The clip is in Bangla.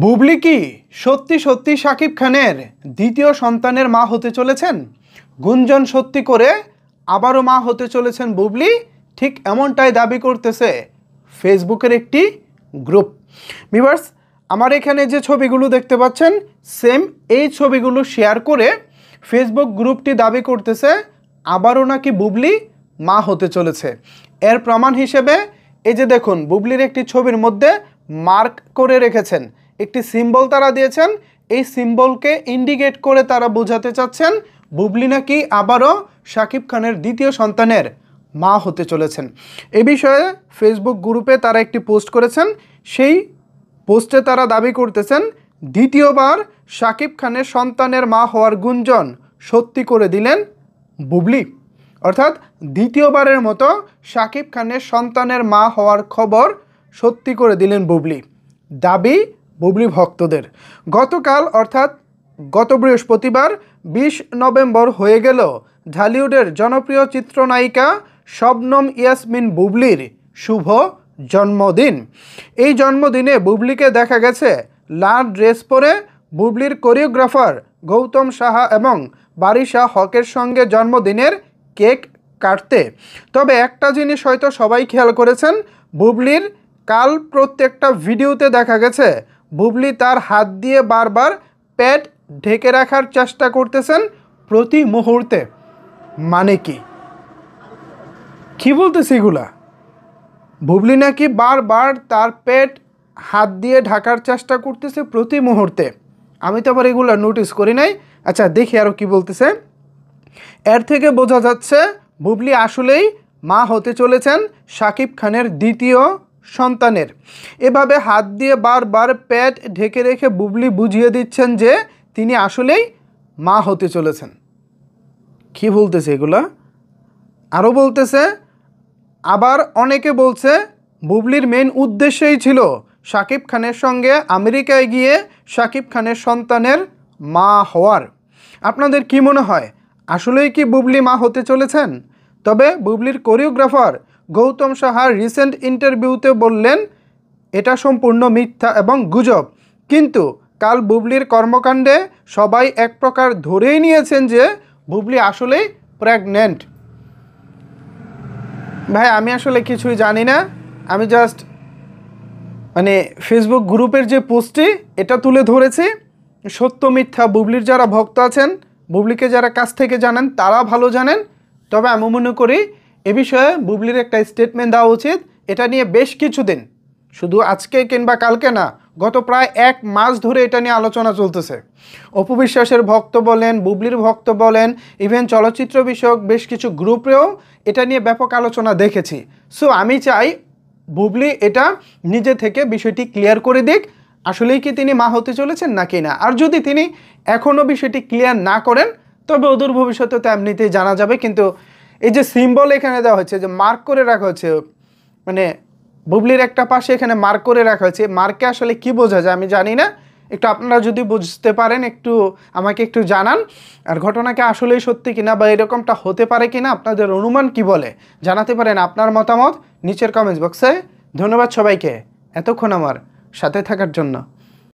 বুবলি কি সত্যি সত্যি শাকিব খানের দ্বিতীয় সন্তানের মা হতে চলেছেন? গুঞ্জন সত্যি করে আবারও মা হতে চলেছেন বুবলি, ঠিক এমনটাই দাবি করতেছে ফেসবুকের একটি গ্রুপ। ভিউয়ার্স, আমার এখানে যে ছবিগুলো দেখতে পাচ্ছেন সেম এই ছবিগুলো শেয়ার করে ফেসবুক গ্রুপটি দাবি করতেছে আবারও নাকি বুবলি মা হতে চলেছে। এর প্রমাণ হিসেবে এই যে দেখুন, বুবলির একটি ছবির মধ্যে মার্ক করে রেখেছেন, একটি সিম্বল তারা দিয়েছেন। এই সিম্বলকে ইন্ডিকেট করে তারা বোঝাতে চাচ্ছেন বুবলি নাকি আবারও শাকিব খানের দ্বিতীয় সন্তানের মা হতে চলেছেন। এ বিষয়ে ফেসবুক গ্রুপে তারা একটি পোস্ট করেছেন। সেই পোস্টে তারা দাবি করতেছেন দ্বিতীয়বার শাকিব খানের সন্তানের মা হওয়ার গুঞ্জন সত্যি করে দিলেন বুবলি। অর্থাৎ দ্বিতীয়বারের মতো শাকিব খানের সন্তানের মা হওয়ার খবর সত্যি করে দিলেন বুবলি। দাবি বুবলি ভক্তদের। গতকাল অর্থাৎ গত বৃহস্পতিবার 20 নভেম্বর হয়ে গেল ঢালিউডের জনপ্রিয় চিত্রনায়িকা শবনম ইয়াসমিন বুবলির শুভ জন্মদিন। এই জন্মদিনে বুবলিকে দেখা গেছে লাল ড্রেস পরে বুবলির কোরিওগ্রাফার গৌতম সাহা এবং বারিশা হকের সঙ্গে জন্মদিনের কেক কাটতে। তবে একটা জিনিস হয়তো সবাই খেয়াল করেছেন, বুবলির কাল প্রত্যেকটা ভিডিওতে দেখা গেছে বুবলি তার হাত দিয়ে বারবার পেট ঢেকে রাখার চেষ্টা করতেছেন প্রতি মুহূর্তে। মানে কি বলতেছে এগুলা? বুবলি নাকি বারবার তার পেট হাত দিয়ে ঢাকার চেষ্টা করতেছে প্রতি মুহূর্তে। আমি তো আবার এগুলো নোটিস করি নাই। আচ্ছা, দেখি আরও কি বলতেছে। এর থেকে বোঝা যাচ্ছে বুবলি আসলেই মা হতে চলেছেন শাকিব খানের দ্বিতীয় সন্তানের। এভাবে হাত দিয়ে বারবার পেট ঢেকে রেখে বুবলি বুঝিয়ে দিচ্ছেন যে তিনি আসলেই মা হতে চলেছেন। কি বলতেছে এগুলা? আরও বলতেছে, আবার অনেকে বলছে বুবলির মেন উদ্দেশ্যই ছিল শাকিব খানের সঙ্গে আমেরিকায় গিয়ে শাকিব খানের সন্তানের মা হওয়ার। আপনাদের কি মনে হয়, আসলেই কি বুবলি মা হতে চলেছেন? তবে বুবলির কোরিওগ্রাফার গৌতম সাহার রিসেন্ট ইন্টারভিউতে বললেন এটা সম্পূর্ণ মিথ্যা এবং গুজব। কিন্তু কাল বুবলির কর্মকাণ্ডে সবাই এক প্রকার ধরেই নিয়েছেন যে বুবলি আসলেই প্রেগন্যান্ট। ভাই, আমি আসলে কিছুই জানি না। আমি জাস্ট ফেসবুক গ্রুপের যে পোস্টটি এটা তুলে ধরেছি। সত্য মিথ্যা বুবলির যারা ভক্ত আছেন, বুবলিকে যারা কাছ থেকে জানেন তারা ভালো জানেন। তবে আমি মনে করি এ বিষয়ে বুবলির একটা স্টেটমেন্ট দেওয়া উচিত। এটা নিয়ে বেশ কিছুদিন, শুধু আজকে কিংবা কালকে না, গত প্রায় 1 মাস ধরে এটা নিয়ে আলোচনা চলতেছে। অপু বিশ্বাসের ভক্ত বলেন, বুবলির ভক্ত বলেন, ইভেন চলচ্চিত্র বিষয়ক বেশ কিছু গ্রুপেও এটা নিয়ে ব্যাপক আলোচনা দেখেছি। সো আমি চাই বুবলি এটা নিজে থেকে বিষয়টি ক্লিয়ার করে দিক, আসলেই কি তিনি মা হতে চলেছেন নাকি না। আর যদি তিনি এখনও বিষয়টি ক্লিয়ার না করেন তবে অদূর ভবিষ্যতে তো এমনিতেই জানা যাবে। কিন্তু এই যে সিম্বল এখানে দেওয়া হচ্ছে, যে মার্ক করে রাখা হচ্ছে, বুবলির একটা পাশে এখানে মার্ক করে রাখা হয়েছে, মার্কে আসলে কি বোঝা যায় আমি জানি না। একটু আপনারা যদি বুঝতে পারেন একটু আমাকে একটু জানান। আর ঘটনাকে আসলেই সত্যি কিনা বা এরকমটা হতে পারে কিনা আপনাদের অনুমান কি বলে জানাতে পারেন আপনার মতামত নিচের কমেন্টস বক্সে। ধন্যবাদ সবাইকে এতক্ষণ আমার সাথে থাকার জন্য।